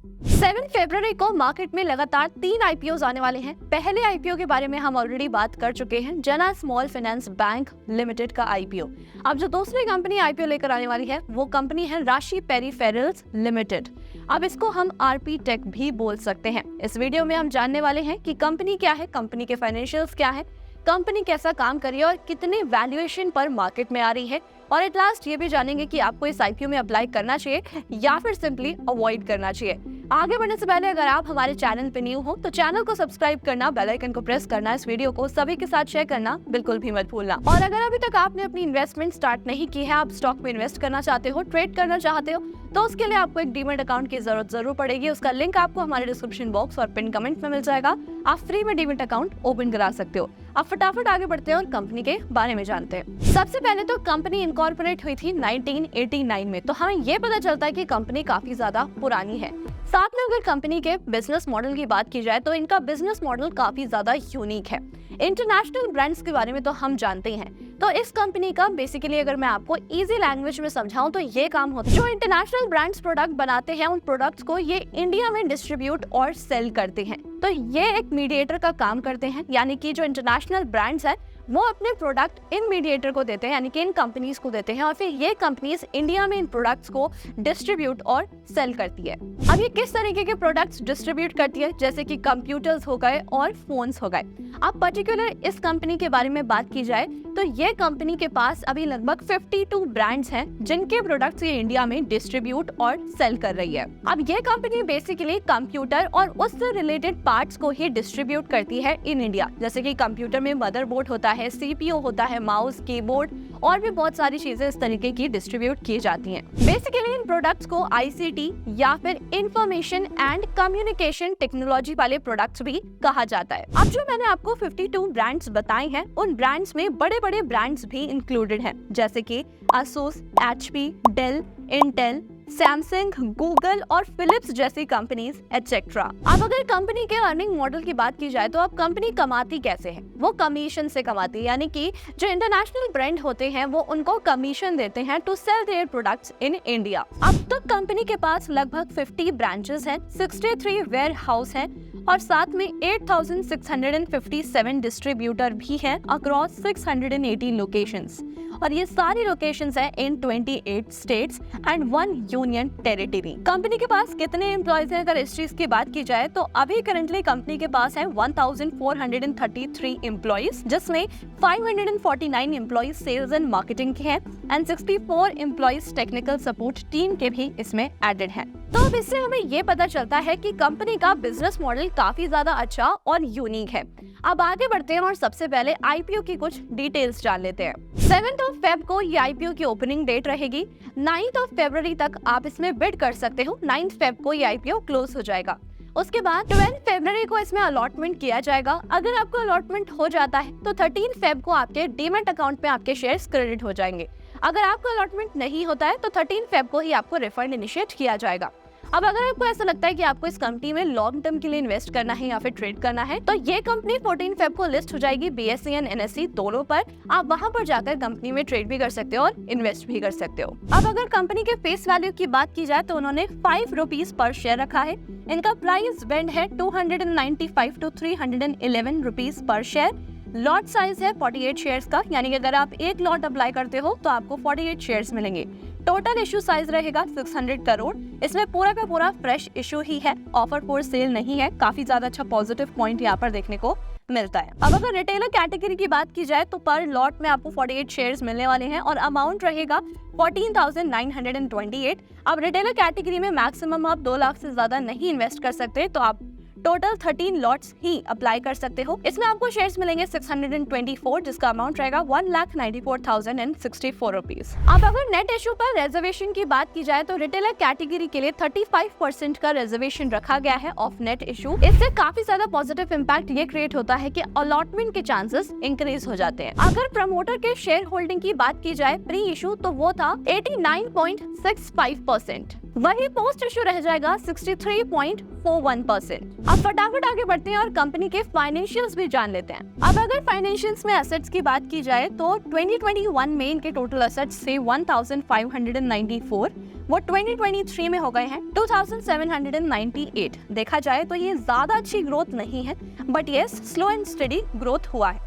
7 फरवरी को मार्केट में लगातार 3 आईपीओ आने वाले हैं। पहले आईपीओ के बारे में हम ऑलरेडी बात कर चुके हैं, जना स्मॉल फाइनेंस बैंक लिमिटेड का आईपीओ। अब जो दूसरी कंपनी आईपीओ लेकर आने वाली है वो कंपनी है राशि पेरिफेरल्स लिमिटेड। अब इसको हम आरपी टेक भी बोल सकते हैं। इस वीडियो में हम जानने वाले हैं कि कंपनी क्या है, कंपनी के फाइनेंशियल्स क्या है, कंपनी कैसा काम कर रही है और कितने वैल्यूएशन पर मार्केट में आ रही है, और एट लास्ट ये भी जानेंगे कि आपको इस आईपीओ में अप्लाई करना चाहिए या फिर सिंपली अवॉइड करना चाहिए। आगे बढ़ने से पहले अगर आप हमारे चैनल पे न्यू हो तो चैनल को सब्सक्राइब करना, बेल आइकन को प्रेस करना, इस वीडियो को सभी के साथ शेयर करना बिल्कुल भी मत भूलना। और अगर अभी तक आपने अपनी इन्वेस्टमेंट स्टार्ट नहीं की है, आप स्टॉक में इन्वेस्ट करना चाहते हो, ट्रेड करना चाहते हो, तो उसके लिए आपको एक डीमैट अकाउंट की जरूरत जरूर पड़ेगी। उसका लिंक आपको हमारे डिस्क्रिप्शन बॉक्स और पिन कमेंट में मिल जाएगा। आप फ्री में डीमैट अकाउंट ओपन करा सकते हो। अब फटाफट आगे बढ़ते हैं और कंपनी के बारे में जानते हैं। सबसे पहले तो कंपनी इनकॉर्पोरेट हुई थी 1989 में, तो हमें ये पता चलता है कि कंपनी काफी ज्यादा पुरानी है। साथ में अगर कंपनी के बिजनेस मॉडल की बात की जाए तो इनका बिजनेस मॉडल काफी ज्यादा यूनिक है। इंटरनेशनल ब्रांड्स के बारे में तो हम जानते ही हैं, तो इस कंपनी का बेसिकली अगर मैं आपको इजी लैंग्वेज में समझाऊं तो ये काम होता है, जो इंटरनेशनल ब्रांड्स प्रोडक्ट बनाते हैं उन प्रोडक्ट्स को ये इंडिया में डिस्ट्रीब्यूट और सेल करते हैं। तो ये एक मीडिएटर का काम करते हैं, यानी कि जो इंटरनेशनल ब्रांड्स है वो अपने प्रोडक्ट इन मीडिएटर को देते हैं, यानी कि इन कंपनीज को देते हैं, और फिर ये कंपनीज इंडिया में इन प्रोडक्ट्स को डिस्ट्रीब्यूट और सेल करती है। अब ये किस तरीके के प्रोडक्ट्स डिस्ट्रीब्यूट करती है, जैसे कि कंप्यूटर्स हो गए और फोन्स हो गए। अब पर्टिकुलर इस कंपनी के बारे में बात की जाए तो ये कंपनी के पास अभी लगभग 52 ब्रांड्स हैं जिनके प्रोडक्ट्स ये इंडिया में डिस्ट्रीब्यूट और सेल कर रही है। अब ये कंपनी बेसिकली कंप्यूटर और उससे रिलेटेड पार्ट्स को ही डिस्ट्रीब्यूट करती है इन इंडिया, जैसे कि कंप्यूटर में मदरबोर्ड होता है, सीपीयू होता है, माउस, कीबोर्ड और भी बहुत सारी चीजें इस तरीके की डिस्ट्रीब्यूट की जाती हैं। बेसिकली इन प्रोडक्ट्स को आईसीटी या फिर इंफॉर्मेशन एंड कम्युनिकेशन टेक्नोलॉजी वाले प्रोडक्ट्स भी कहा जाता है। अब जो मैंने आपको 52 ब्रांड्स बताए हैं, उन ब्रांड्स में बड़े बड़े ब्रांड्स भी इंक्लूडेड हैं, जैसे कि Asus, HP, Dell, Intel, Samsung, Google और फिलिप्स जैसी कंपनीज एटसेट्रा। अब अगर कंपनी के अर्निंग मॉडल की बात की जाए तो अब कंपनी कमाती कैसे है, वो कमीशन से कमाती है, यानी कि जो इंटरनेशनल ब्रांड होते हैं वो उनको कमीशन देते हैं to sell their products in India. अब तक कंपनी के पास लगभग 50 ब्रांचेस हैं, 63 वेयर हाउस हैं और साथ में 8,657 डिस्ट्रीब्यूटर भी हैं अक्रॉस 680 लोकेशंस, और ये सारी लोकेशंस हैं इन 28 states and 1 union territory. Company के पास कितने एम्प्लॉयज हैं, अगर इस चीज की बात की जाए तो अभी करंटली कंपनी के पास है 1433 एम्प्लॉयज, जिसमें 549 एम्प्लॉयज सेल्स एंड मार्केटिंग के हैं and 64 employees technical support team के भी इसमें एडेड हैं। तो अब इससे हमें ये पता चलता है कि कंपनी का बिजनेस मॉडल काफी ज्यादा अच्छा और यूनिक है। अब आगे बढ़ते हैं और सबसे पहले आईपीओ की कुछ डिटेल्स जान लेते हैं। 7 फेब को ये आईपीओ की ओपनिंग डेट रहेगी। 9 फरवरी तक आप इसमें बिड कर सकते हो। 9 फेब को ये आईपीओ क्लोज हो जाएगा। उसके बाद 12 फरवरी को इसमें अलॉटमेंट किया जाएगा। अगर आपको अलॉटमेंट हो जाता है तो 13 फेब को आपके डीमैट अकाउंट में आपके शेयर्स क्रेडिट हो जाएंगे। अगर आपको अलॉटमेंट नहीं होता है तो 13 फेब को ही आपको रिफंड इनिशिएट किया जाएगा। अब अगर आपको ऐसा लगता है कि आपको इस कंपनी में लॉन्ग टर्म के लिए इन्वेस्ट करना है या फिर ट्रेड करना है, तो ये कंपनी 14 फेब को लिस्ट हो जाएगी बीएसई एंड एनएसई दोनों पर। आप वहां पर जाकर कंपनी में ट्रेड भी कर सकते हो और इन्वेस्ट भी कर सकते हो। अब अगर कंपनी के फेस वैल्यू की बात की जाए तो उन्होंने 5 रुपीज पर शेयर रखा है। इनका प्राइस बैंड है 295 to 311 rupees per share. Lot size है 48 शेयर्स का, यानी कि अगर आप एक लॉट अप्लाई करते हो तो आपको 48 शेयर्स मिलेंगे। टोटल इशू साइज रहेगा 600 करोड़। इसमें पूरा का पूरा फ्रेश इशू ही है, ऑफर फॉर सेल नहीं है। काफी ज्यादा अच्छा पॉजिटिव पॉइंट यहाँ पर देखने को मिलता है। अब अगर रिटेलर कैटेगरी की बात की जाए तो पर लॉट में आपको 48 शेयर्स मिलने वाले हैं और अमाउंट रहेगा 14,928। अब रिटेलर कैटेगरी में मैक्सिमम आप 2 लाख से ज्यादा नहीं इन्वेस्ट कर सकते, तो आप टोटल 13 लॉट्स ही अप्लाई कर सकते हो। इसमें आपको शेयर्स मिलेंगे 624, जिसका अमाउंट रहेगा 1,94,064 रुपीज। अब अगर नेट इशू पर रिजर्वेशन की बात की जाए तो रिटेलर कैटेगरी के लिए 35% का रिजर्वेशन रखा गया है ऑफ नेट इशू। इससे काफी ज्यादा पॉजिटिव इम्पैक्ट ये क्रिएट होता है कि अलॉटमेंट के चांसेस इंक्रीज हो जाते हैं। अगर प्रमोटर के शेयर होल्डिंग की बात की जाए प्री इशू तो वो था 89.65%, वही पोस्ट इशू रह जाएगा 63.41%। अब फटाफट आगे बढ़ते हैं और कंपनी के फाइनेंशियल्स भी जान लेते हैं। अब अगर फाइनेंशियल्स में एसेट्स की बात की जाए तो 2021 में इनके टोटल एसेट्स थे 1594, वो 2023 में हो गए हैं 2798। देखा जाए तो ये ज्यादा अच्छी ग्रोथ नहीं है, but yes slow and study growth हुआ है।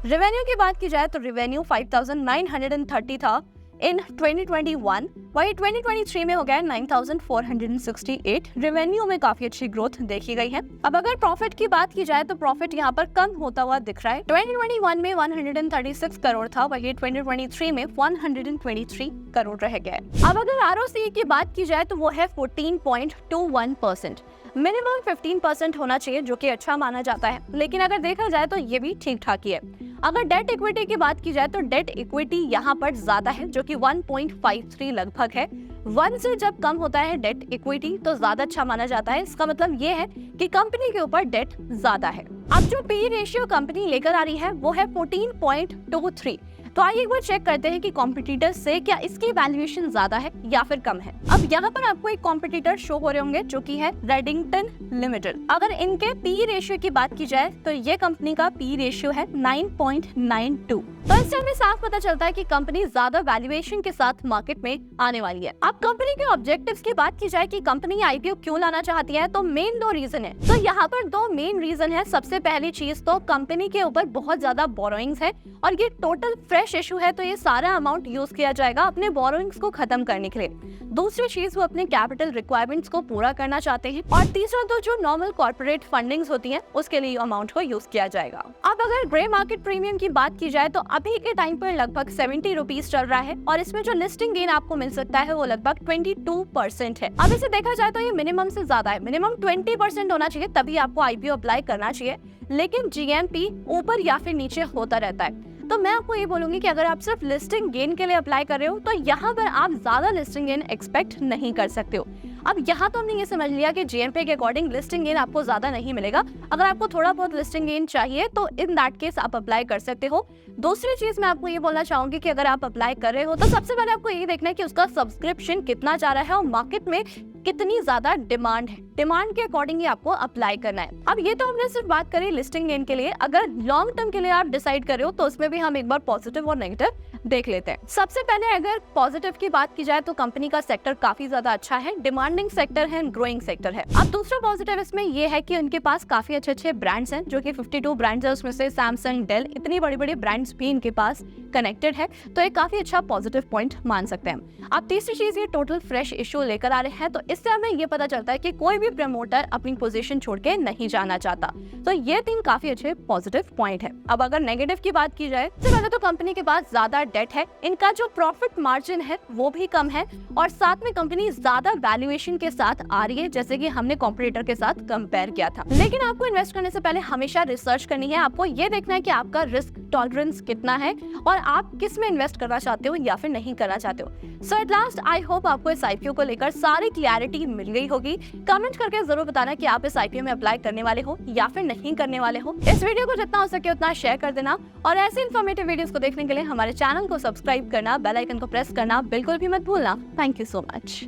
रेवेन्यू की बात की जाए तो रेवेन्यू 5930 था इन 2021, वही 2023 में हो गया 9468। रेवेन्यू में काफी अच्छी ग्रोथ देखी गई है। अब अगर प्रॉफिट की बात की जाए तो प्रॉफिट यहाँ पर कम होता हुआ दिख रहा है। 2021 में 136 करोड़ था, वही 2023 में 123 करोड़ रह गया है। अब अगर ROCE की बात की जाए तो वो है 14.21%। मिनिमम 15% होना चाहिए, जो कि अच्छा माना जाता है, लेकिन अगर देखा जाए तो ये भी ठीक ठाक ही है। अगर डेट इक्विटी की बात की जाए तो डेट इक्विटी यहाँ पर ज्यादा है, जो कि 1.53 लगभग है। 1 से जब कम होता है डेट इक्विटी तो ज्यादा अच्छा माना जाता है। इसका मतलब ये है कि कंपनी के ऊपर डेट ज्यादा है। अब जो पी रेशियो कंपनी लेकर आ रही है वो है 14.23। तो आइए एक बार चेक करते हैं कि कॉम्पिटिटर्स से क्या इसकी वैल्यूएशन ज्यादा है या फिर कम है। अब यहाँ पर आपको एक कॉम्पिटिटर शो हो रहे होंगे जो कि है रेडिंगटन लिमिटेड। अगर इनके पी रेशियो की बात की जाए तो ये कंपनी का पी रेशियो है 9.92। तो इससे हमें साफ पता चलता है कि कंपनी ज्यादा वैल्यूएशन के साथ मार्केट में आने वाली है। अब कंपनी के ऑब्जेक्टिव्स की बात की जाए कि कंपनी आईपीओ क्यों लाना चाहती है, तो मेन 2 रीजन है। तो यहाँ पर 2 मेन रीजन है। सबसे पहली चीज तो कंपनी के ऊपर बहुत ज्यादा बोरोइंग्स है और ये टोटल फ्रेश इशू है, तो ये सारा अमाउंट यूज किया जाएगा अपने बोरोइंग्स को खत्म करने के लिए। दूसरी चीज वो अपने कैपिटल रिक्वायरमेंट्स को पूरा करना चाहते हैं। और तीसरा तो जो नॉर्मल कॉर्पोरेट फंडिंग्स होती हैं उसके लिए अमाउंट को यूज किया जाएगा। अब अगर ग्रे मार्केट प्रीमियम की बात की जाए तो अभी के टाइम पर लगभग 70 रुपीज चल रहा है और इसमें जो लिस्टिंग गेन आपको मिल सकता है वो लगभग 22% है। अब इसे देखा जाए तो ये मिनिमम से ज्यादा है। मिनिमम 20% होना चाहिए, तभी आपको आईपीओ अप्लाई करना चाहिए, लेकिन जीएमपी ऊपर या फिर नीचे होता रहता है। तो मैं आपको ये बोलूंगी कि अगर आप सिर्फ लिस्टिंग गेन के लिए अप्लाई कर रहे हो तो यहाँ पर आप ज्यादा लिस्टिंग गेन एक्सपेक्ट नहीं कर सकते हो। अब यहाँ तो हमने ये समझ लिया कि जीएमपी के अकॉर्डिंग लिस्टिंग गेन आपको ज्यादा नहीं मिलेगा। अगर आपको थोड़ा बहुत लिस्टिंग गेन चाहिए तो इन दैट केस आप अप्लाई कर सकते हो। दूसरी चीज मैं आपको ये बोलना चाहूंगी कि अगर आप अप्लाई कर रहे हो तो सबसे पहले आपको ये देखना है कि उसका सब्सक्रिप्शन कितना जा रहा है और मार्केट में कितनी ज्यादा डिमांड है। डिमांड के अकॉर्डिंग ही आपको अप्लाई करना है। अब ये तो हमने सिर्फ बात करी लिस्टिंग गेन के लिए। अगर लॉन्ग टर्म के लिए आप डिसाइड कर रहे हो तो उसमें भी हम एक बार पॉजिटिव और नेगेटिव देख लेते हैं। सबसे पहले अगर पॉजिटिव की बात की जाए तो कंपनी का सेक्टर काफी ज्यादा अच्छा है, डिमांडिंग सेक्टर है, ग्रोइंग सेक्टर है। अब दूसरा पॉजिटिव इसमें ये है कि उनके पास काफी अच्छे ब्रांड्स हैं, जो कि 52 ब्रांड्स है, उसमें से सैमसंग, डेल, इतनी बड़ी ब्रांड्स भी इनके पास कनेक्टेड है। तो एक काफी अच्छा पॉजिटिव पॉइंट मान सकते हैं। अब तीसरी चीज ये टोटल फ्रेश इशू लेकर आ रहे हैं, तो इससे हमें ये पता चलता है कि कोई भी प्रमोटर अपनी पोजीशन छोड़ के नहीं जाना चाहता। तो ये 3 काफी अच्छे पॉजिटिव पॉइंट है। अब अगर नेगेटिव की बात की जाए तो पहले तो कंपनी के पास ज्यादा डेट है, इनका जो प्रॉफिट मार्जिन है वो भी कम है और साथ में कंपनी ज्यादा वैल्यूएशन के साथ आ रही है, जैसे कि हमने कॉम्पिटिटर के साथ कंपेयर किया था। लेकिन आपको इन्वेस्ट करने से पहले हमेशा रिसर्च करनी है। आपको ये देखना है कि आपका रिस्क टॉलरेंस कितना है और आप किस में इन्वेस्ट करना चाहते हो या फिर नहीं करना चाहते हो। सो एट लास्ट आई होप आपको इस आईपीओ को लेकर सारी क्लैरिटी मिल गई होगी। कमेंट करके जरूर बताना कि आप इस आईपीओ में अप्लाई करने वाले हो या फिर नहीं करने वाले हो। इस वीडियो को जितना हो सके उतना शेयर कर देना और ऐसे इन्फॉर्मेटिव वीडियोस को देखने के लिए हमारे चैनल को सब्सक्राइब करना, बेल आइकन को प्रेस करना बिल्कुल भी मत भूलना। Thank you so much.